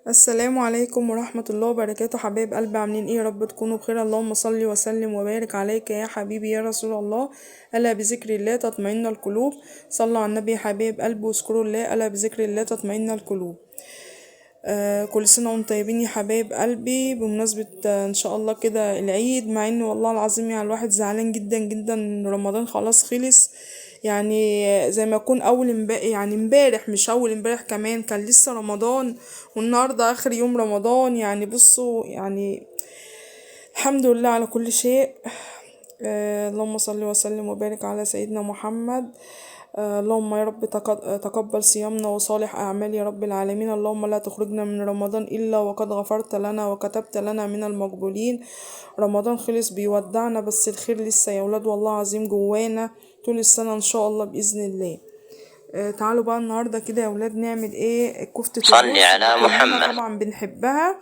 السلام عليكم ورحمة الله وبركاته، حبايب قلبي، عاملين ايه؟ يا رب تكونوا بخير. اللهم صل وسلم وبارك عليك يا حبيبي يا رسول الله. ألا بذكر الله تطمئن القلوب. صلوا على النبي يا حبايب قلبي واذكروا الله، ألا بذكر الله تطمئن القلوب. كل سنة وانتم طيبين يا حبايب قلبي، بمناسبة ان شاء الله كده العيد، مع ان والله العظيم يعني الواحد زعلان جدا جدا إن رمضان خلاص خلص. يعني زي ما يكون اول يعني امبارح، مش اول امبارح كمان كان لسه رمضان، والنهارده اخر يوم رمضان. يعني بصوا يعني الحمد لله على كل شيء. اللهم صل وسلم وبارك على سيدنا محمد. اللهم يا رب تقبل صيامنا وصالح أعمال يا رب العالمين. اللهم لا تخرجنا من رمضان إلا وقد غفرت لنا وكتبت لنا من المقبولين. رمضان خلص بيودعنا، بس الخير لسه يا ولاد والله عظيم جوانا طول السنة إن شاء الله بإذن الله. تعالوا بقى النهاردة كده يا ولاد نعمل ايه؟ كفتة صل الرز. على كلنا محمد. طبعا بنحبها.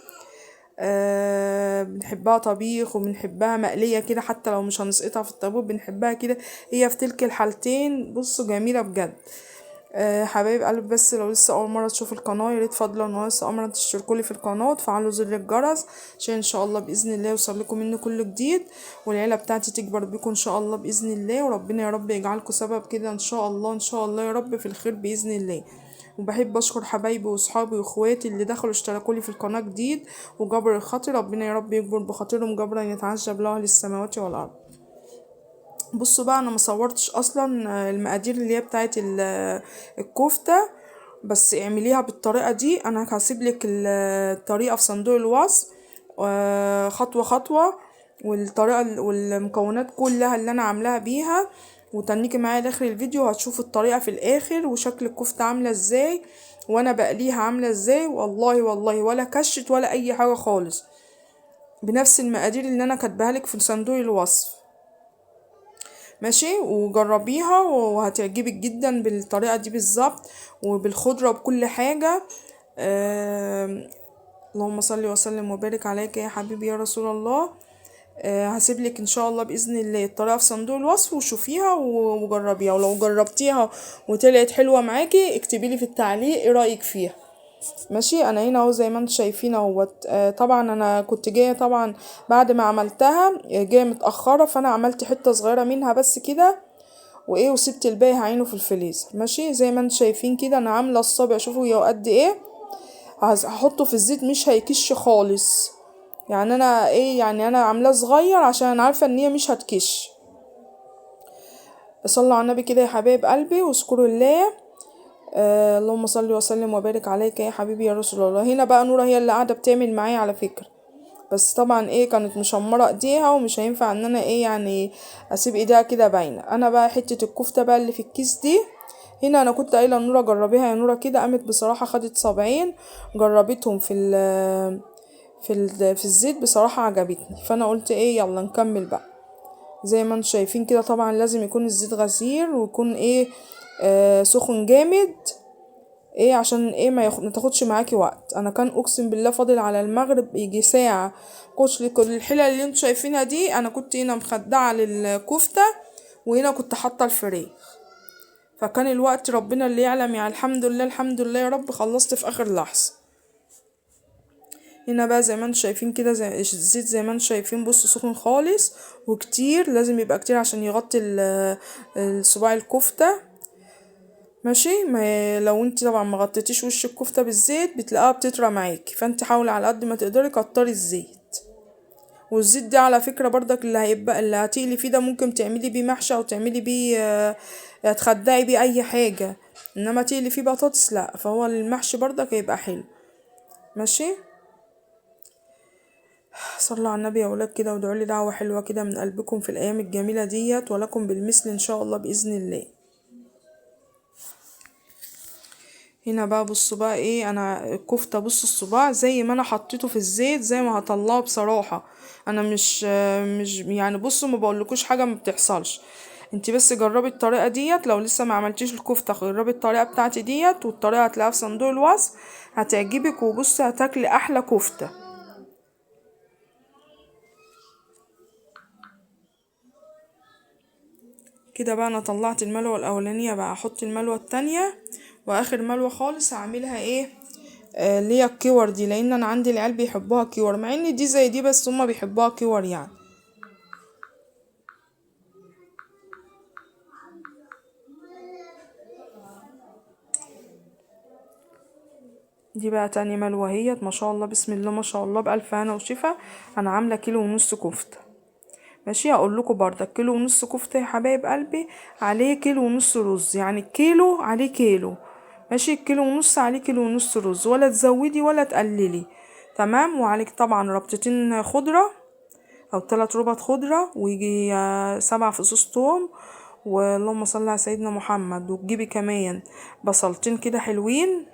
بنحبها طبيخ وبنحبها مقلية كده، حتى لو مش هنسقطها في الطابور بنحبها كده. هي في تلك الحالتين بصوا جميلة بجد. حبايب قلب، بس لو لسه اول مره تشوف القناه يا ريت فضلا ان هو لسه اول مره تشتركوا لي في القناه وتفعلوا زر الجرس، عشان ان شاء الله باذن الله يوصل لكم منه كل جديد، والعيله بتاعتي تكبر بيكم ان شاء الله باذن الله، وربنا يا رب يجعلكم سبب كده ان شاء الله ان شاء الله يا رب في الخير باذن الله. وبحب اشكر حبايبي واصحابي واخواتي اللي دخلوا اشتركوا لي في القناه جديد وجبر الخاطر، ربنا يا رب يكبر بخاطرهم جبرا يتعجب له اهل السماوات والارض. بصوا بقى، انا مصورتش اصلا المقادير اللي هي بتاعت الكفتة، بس اعمليها بالطريقة دي. انا هسيبلك الطريقة في صندوق الوصف خطوة خطوة، والطريقة والمكونات كلها اللي انا عاملاها بيها، وتنيكي معايا لاخر الفيديو هتشوفوا الطريقة في الاخر وشكل الكفتة عاملة ازاي وانا بقليها عاملة ازاي. والله والله ولا كشت ولا اي حاجة خالص، بنفس المقادير اللي انا كاتباها لك في صندوق الوصف. ماشي، وجربيها وهتعجبك جدا بالطريقة دي بالظبط، وبالخضرة وبكل حاجة. اللهم صل وسلم وبارك عليك يا حبيبي يا رسول الله. هسيبلك ان شاء الله باذن الله الطريقه في صندوق الوصف، وشوفيها وجربيها، ولو جربتيها وطلعت حلوه معاكي اكتبيلي في التعليق ايه رايك فيها. ماشي، انا هنا اهو زي ما انتم شايفين اهوت. طبعا انا كنت جايه طبعا بعد ما عملتها جايه متاخره، فانا عملت حته صغيره منها بس كده وايه، وسبت الباقي هعينه في الفريزر. ماشي، زي ما انتم شايفين كده انا عامله الصابع، شوفوا هي قد ايه. هحطه في الزيت مش هيكش خالص، يعني انا ايه، يعني انا عاملاه صغير عشان انا عارفه ان هي مش هتكش. صلوا على النبي كده يا حبايب قلبي واذكروا الله. اللهم صل وسلم وبارك عليك يا حبيبي يا رسول الله. هنا بقى نورة هي اللي قاعده بتعمل معايا على فكره، بس طبعا ايه كانت مشمره ايديها ومش هينفع ان انا ايه يعني اسيب ايديها كده باينه. انا بقى حته الكفته بقى اللي في الكيس دي، هنا انا كنت قايله لنورة جربيها يا نورة كده، قامت بصراحه خدت صابعين جربتهم في الزيت، بصراحه عجبتني، فانا قلت ايه يلا نكمل بقى. زي ما انتم شايفين كده طبعا لازم يكون الزيت غزير ويكون ايه سخن جامد، ايه عشان ايه ما تاخدش معاكي وقت. انا كان اقسم بالله فاضل على المغرب يجي ساعة كل الحلل اللي انتوا شايفينها دي انا كنت هنا مخدعة للكفتة، وهنا كنت حاطة الفريك، فكان الوقت ربنا اللي يعلم. يعني الحمد لله الحمد لله يا رب خلصت في اخر لحظة. هنا بقى زي ما انتوا شايفين كده، زي الزيت زي ما انتوا شايفين بصوا سخن خالص وكتير، لازم يبقى كتير عشان يغطي الصباع الكفتة. ماشي، ما لو انت طبعا ما غطيتيش وش الكفته بالزيت بتلاقيها بتطرى معاكي، فانت حاولي على قد ما تقدري كتري الزيت. والزيت ده على فكره برضك اللي هيبقى اللي هتقلي فيه ده ممكن تعملي بيه محشي او تعملي بيه تخدعي بيه اي حاجه، انما تقلي فيه بطاطس لا، فهو المحشي برضك هيبقى حلو. ماشي، صلوا على النبي يا ولاد كده وادعوا لي دعوه حلوه كده من قلبكم في الايام الجميله ديت، ولكم بالمثل ان شاء الله باذن الله. هنا بقى بصوا بقى ايه، انا الكفته بصوا الصباع زي ما انا حطيته في الزيت زي ما هطلعه بصراحه. انا مش يعني بصوا ما بقولكوش حاجه ما بتحصلش، انتي بس جربي الطريقه ديت. لو لسه ما عملتيش الكفته جربي الطريقه بتاعتي ديت، والطريقه هتلاقيها في صندوق الوصف هتعجبك، وبصي هتاكلي احلى كفته. كده بقى انا طلعت الملوه الاولانيه، بقى احط الملوه التانية، واخر ملوه خالص هعملها ايه اللي هي الكور دي، لان انا عندي العيال بيحبوها كور، مع ان دي زي دي بس هما بيحبوها كور يعني. دي بقى تاني ملوى اهيت، ما شاء الله بسم الله ما شاء الله، بألف هنا وشفا. انا عامله كيلو ونص كفته. ماشي، اقول لكم برضك كيلو ونص كفته يا حبايب قلبي عليه كيلو ونص رز، يعني الكيلو عليه كيلو. ماشي، الكيلو ونص عليه كيلو ونص رز، ولا تزودي ولا تقللي. تمام. وعليك طبعا ربطتين خضره او 3 ربط خضره، ويجي 7 فصوص توم، واللهم صل على سيدنا محمد. وتجيبي كمان بصلتين كده حلوين.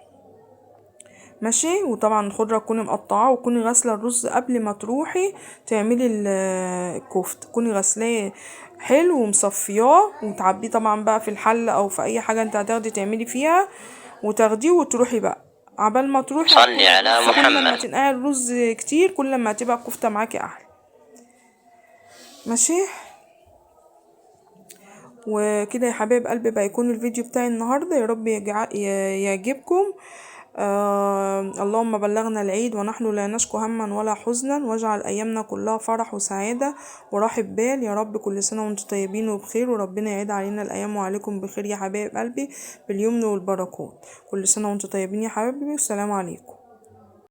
ماشي. وطبعا الخضرة تكوني مقطعاه، وتكوني غاسلة الرز قبل ما تروحي تعملي الكفتة، تكوني غاسلاه حلو ومصفياه، وتعبيه طبعا بقى في الحلة او في اي حاجة انت هتاخدي تعملي فيها، وتاخديه وتروحي بقى. عبال ما تروحي صلي على كل ما محمد. تنقعي الرز كتير كل ما تبقى الكفتة معاكي احلى. ماشي. وكده يا حبايب قلبي بقى يكون الفيديو بتاعي النهارده، يا رب يعجبكم. اللهم بلغنا العيد ونحن لا نشكو هما ولا حزنا، واجعل ايامنا كلها فرح وسعاده وراحه بال يا رب. كل سنه وانتم طيبين وبخير، وربنا يعيد علينا الايام وعليكم بخير يا حبايب قلبي باليمن والبركات. كل سنه وانتم طيبين يا حبايبي، والسلام عليكم.